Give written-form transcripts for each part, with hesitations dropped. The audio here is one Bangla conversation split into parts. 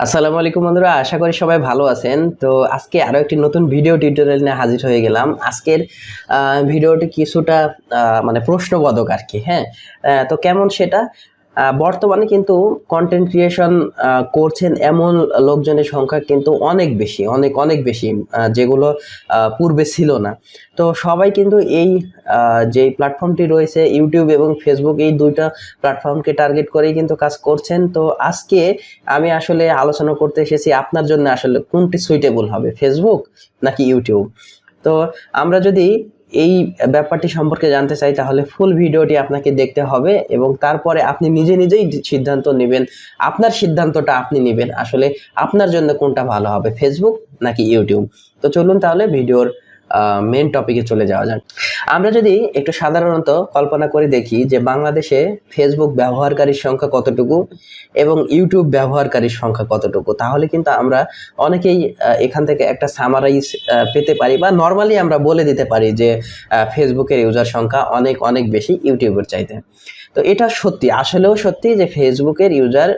আসসালামু আলাইকুম বন্ধুরা, আশা করি সবাই ভালো আছেন। তো আজকে আরো একটি নতুন ভিডিও টিউটোরিয়াল নিয়ে হাজির হয়ে গেলাম। আজকের ভিডিওটি কিছুটা মানে প্রশ্নবোধক আর কি। হ্যাঁ, তো কেমন সেটা বর্তমানে কিন্তু কন্টেন্ট ক্রিয়েশন করছেন এমন লোকজনের সংখ্যা কিন্তু অনেক বেশি, অনেক অনেক বেশি, যেগুলো পূর্বে ছিল না। তো সবাই কিন্তু এই যে প্ল্যাটফর্মটি রয়েছে ইউটিউব এবং ফেসবুক, এই দুইটা প্ল্যাটফর্মকে টার্গেট করেই কিন্তু কাজ করছেন। তো আজকে আমি আসলে আলোচনা করতে এসেছি আপনার জন্য আসলে কোনটি সুইটেবল হবে, ফেসবুক নাকি ইউটিউব। তো আমরা যদি এই ব্যাপারটি সম্পর্কে জানতে চাই তাহলে ফুল ভিডিওটি আপনাকে দেখতে হবে এবং তারপরে আপনি নিজে নিজেই সিদ্ধান্ত নেবেন। আপনার সিদ্ধান্তটা আপনি নেবেন আসলে আপনার জন্য কোনটা ভালো হবে, ফেসবুক নাকি ইউটিউব। তো চলুন তাহলে ভিডিওর মেন টপিকে চলে যাওয়া যাক। আমরা যদি একটু সাধারণত কল্পনা করে দেখি যে বাংলাদেশে ফেসবুক ব্যবহারকারীর সংখ্যা কতটুকু এবং ইউটিউব ব্যবহারকারীর সংখ্যা কতটুকু, তাহলে কিন্তু আমরা অনেকেই এখান থেকে একটা সামারাইজ পেতে পারি বা নর্মালি আমরা বলে দিতে পারি যে ফেসবুকের ইউজার সংখ্যা অনেক অনেক বেশি ইউটিউবের চাইতে। তো এটা সত্যি, আসলেও সত্যি যে ফেসবুকের ইউজার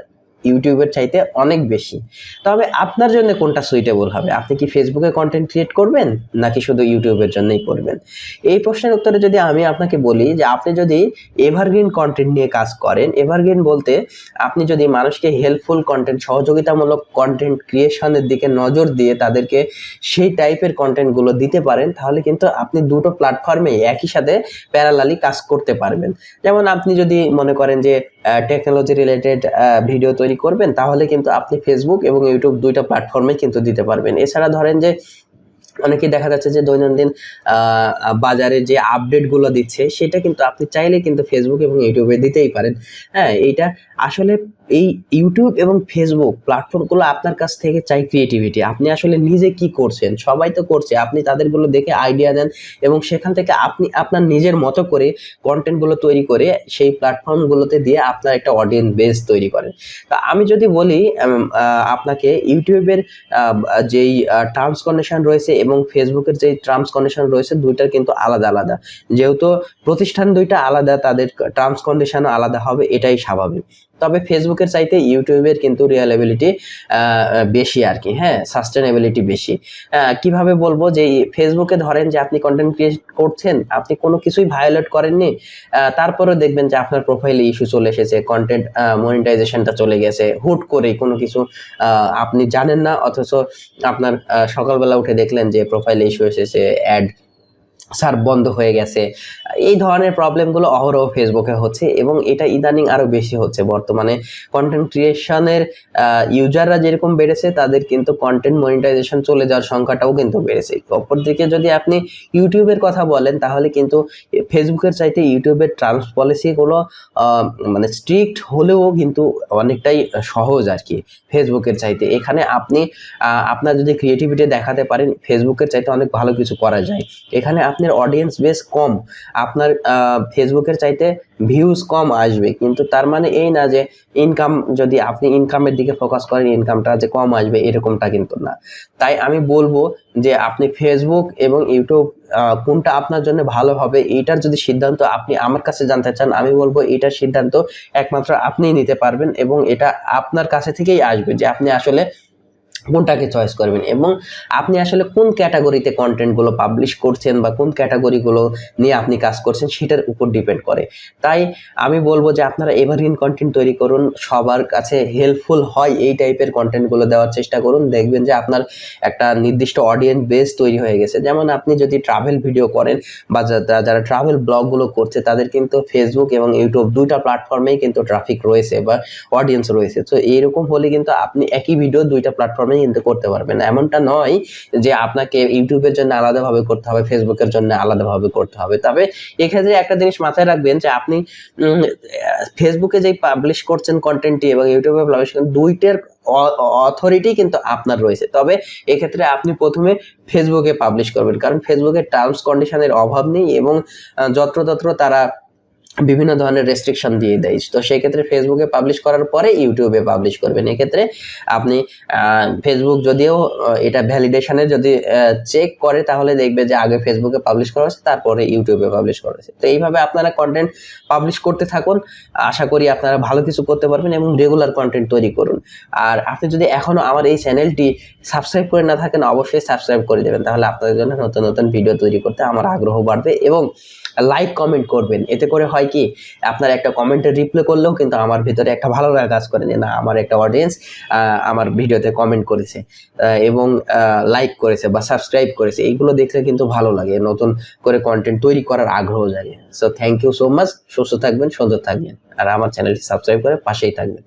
ইউটিউবের চাইতে অনেক বেশি। তবে আপনার জন্য কোনটা সুইটেবল হবে? আপনি কি ফেসবুকে কন্টেন্ট ক্রিয়েট করবেন নাকি শুধু ইউটিউবের জন্যই করবেন? এই প্রশ্নের উত্তরে যদি আমি আপনাকে বলি যে আপনি যদি এভারগ্রিন কন্টেন্ট নিয়ে কাজ করেন, এভারগ্রিন বলতে আপনি যদি মানুষকে হেল্পফুল কন্টেন্ট, সহযোগিতামূলক কন্টেন্ট ক্রিয়েশনের দিকে নজর দিয়ে তাদেরকে সেই টাইপের কন্টেন্টগুলো দিতে পারেন, তাহলে কিন্তু আপনি দুটো প্ল্যাটফর্মে একই সাথে প্যারালালি কাজ করতে পারবেন। যেমন আপনি যদি মনে করেন যে টেকনোলজি রিলেটেড ভিডিও তৈরি করবেন, তাহলে কিন্তু আপনি ফেসবুক এবং ইউটিউব দুইটা প্ল্যাটফর্মে কিন্তু দিতে পারবেন। এছাড়া ধরেন যে অনেকেই দেখা যাচ্ছে যে দৈনন্দিন বাজারে যে আপডেটগুলো দিচ্ছে সেটা কিন্তু আপনি চাইলে কিন্তু ফেসবুক এবং ইউটিউবে দিতেই পারেন। হ্যাঁ, এইটা আসলে এই ইউটিউব এবং ফেসবুক প্ল্যাটফর্মগুলো আপনার কাছ থেকে চাই ক্রিয়েটিভিটি। আপনি আসলে নিজে কি করছেন, সবাই তো করছে, আপনি তাদেরগুলো দেখে আইডিয়া দেন এবং সেখান থেকে আপনি আপনার নিজের মতো করে কন্টেন্টগুলো তৈরি করে সেই প্ল্যাটফর্মগুলোতে দিয়ে আপনার একটা অডিয়েন্স বেস তৈরি করেন। তো আমি যদি বলি আপনাকে ইউটিউবের যেই টার্মস কন্ডিশন রয়েছে এবং ফেসবুকের যে টার্মস কন্ডিশন রয়েছে, দুইটার কিন্তু আলাদা আলাদা। যেহেতু প্রতিষ্ঠান দুইটা আলাদা, তাদের টার্মস কন্ডিশনও আলাদা হবে, এটাই স্বাভাবিক। তবে ফেসবুকের চাইতে ইউটিউবের কিন্তু রিয়েলাবিলিটি বেশি আর কি। হ্যাঁ, সাস্টেনেবিলিটি বেশি। কিভাবে বলবো, যে ফেসবুকে ধরেন যে আপনি কন্টেন্ট ক্রিয়েট করছেন, আপনি কোনো কিছুই ভায়োলেট করেননি, তারপরেও দেখবেন যে আপনার প্রোফাইলে ইস্যু চলে এসেছে, কন্টেন্ট মনিটাইজেশনটা চলে গেছে হুট করে, কোনো কিছু আপনি জানেন না, অথচ আপনার সকালবেলা উঠে দেখলেন যে প্রোফাইলে ইস্যু এসেছে, অ্যাড সার্ভ বন্ধ হয়ে গেছে। এই ধরনের প্রবলেমগুলো অহরহ ফেসবুকে হচ্ছে এবং এটা ইদানিং আরো বেশি হচ্ছে। বর্তমানে কন্টেন্ট ক্রিয়েশনের ইউজাররা যেরকম বেড়েছে, তাদের কিন্তু কন্টেন্ট মনিটাইজেশন চলে যাওয়ার সংখ্যাটাও কিন্তু বেড়েছে। অপরদিকে যদি আপনি ইউটিউবের কথা বলেন, তাহলে কিন্তু ফেসবুকের চাইতে ইউটিউবের টার্মস পলিসিগুলো মানে স্ট্রিক্ট হলেও কিন্তু অনেকটাই সহজ আর কি ফেসবুকের চাইতে। এখানে আপনি আপনার যদি ক্রিয়েটিভিটি দেখাতে পারেন, ফেসবুকের চাইতে অনেক ভালো কিছু করা যায়। এখানে আপনার অডিয়েন্স বেস কম, আপনার ফেসবুকের চাইতে ভিউজ কম আসবে, কিন্তু তার মানে এই না যে ইনকাম, যদি আপনি ইনকামের দিকে ফোকাস করেন ইনকামটা যে কম আসবে, এরকমটা কিন্তু না। তাই আমি বলবো যে আপনি ফেসবুক এবং ইউটিউব কোনটা আপনার জন্য ভালো হবে, এইটার যদি সিদ্ধান্ত আপনি আমার কাছে জানতে চান, আমি বলবো এটার সিদ্ধান্ত একমাত্র আপনিই নিতে পারবেন এবং এটা আপনার কাছে থেকেই আসবে যে আপনি আসলে কোনটাকে চয়েস করবেন এবং আপনি আসলে কোন ক্যাটাগরিতে কন্টেন্টগুলো পাবলিশ করছেন বা কোন ক্যাটাগরিগুলো নিয়ে আপনি কাজ করছেন, সেটার উপর ডিপেন্ড করে। তাই আমি বলবো যে আপনারা এভারগ্রিন কন্টেন্ট তৈরি করুন, সবার কাছে হেল্পফুল হয় এই টাইপের কন্টেন্টগুলো দেওয়ার চেষ্টা করুন। দেখবেন যে আপনার একটা নির্দিষ্ট অডিয়েন্স বেস তৈরি হয়ে গেছে। যেমন আপনি যদি ট্রাভেল ভিডিও করেন বা যারা ট্রাভেল ব্লগগুলো করছে, তাদের কিন্তু ফেসবুক এবং ইউটিউব দুইটা প্ল্যাটফর্মেই কিন্তু ট্রাফিক রয়েছে বা অডিয়েন্স রয়েছে। তো এইরকম হলে কিন্তু আপনি একই ভিডিও দুইটা প্ল্যাটফর্মে কিন্তু করতে পারবেন। এমনটা নয় যে আপনাকে ইউটিউবের জন্য আলাদাভাবে করতে হবে, ফেসবুকের জন্য আলাদাভাবে করতে হবে। তবে এক্ষেত্রে একটা জিনিস মাথায় রাখবেন যে আপনি ফেসবুকে যেই পাবলিশ করছেন কন্টেন্টটি এবং ইউটিউবে পাবলিশ করছেন, দুইটার অথরিটি কিন্তু আপনার রয়েছে। তবে এক্ষেত্রে আপনি প্রথমে ফেসবুকে পাবলিশ করবেন, কারণ ফেসবুকের টার্মস কন্ডিশনের অভাব নেই এবং যত্রতত্র তারা বিভিন্ন ধরনের রেস্ট্রিকশন দিয়ে দেয়। তো সেই ক্ষেত্রে ফেসবুকে পাবলিশ করার পরে ইউটিউবে পাবলিশ করবেন। এক্ষেত্রে আপনি ফেসবুক যদিও এটা ভ্যালিডেশনে যদি চেক করে তাহলে দেখবে যে আগে ফেসবুকে পাবলিশ করা হয়েছে, তারপরে ইউটিউবে পাবলিশ করা হয়েছে। তো এইভাবে আপনারা কন্টেন্ট পাবলিশ করতে থাকুন, আশা করি আপনারা ভালো কিছু করতে পারবেন এবং রেগুলার কন্টেন্ট তৈরি করুন। আর আপনি যদি এখনো আমার এই চ্যানেলটি সাবস্ক্রাইব করে না থাকেন, অবশ্যই সাবস্ক্রাইব করে দেবেন, তাহলে আপনাদের জন্য নতুন নতুন ভিডিও তৈরি করতে আমার আগ্রহ বাড়বে। এবং লাইক কমেন্ট করবেন, এতে করে হয় কি আপনার একটা কমেন্টে রিপ্লাই করলেও কিন্তু আমার ভিতরে একটা ভালো লাগা কাজ করে, যে না আমার একটা অডিয়েন্স আমার ভিডিওতে কমেন্ট করেছে এবং লাইক করেছে বা সাবস্ক্রাইব করেছে, এইগুলো দেখলে কিন্তু ভালো লাগে, নতুন করে কন্টেন্ট তৈরি করার আগ্রহ জাগে। So thank you so much, সুস্থ থাকবেন, সুন্দর থাকবেন, আর আমার চ্যানেলটি সাবস্ক্রাইব করে পাশেই থাকবেন।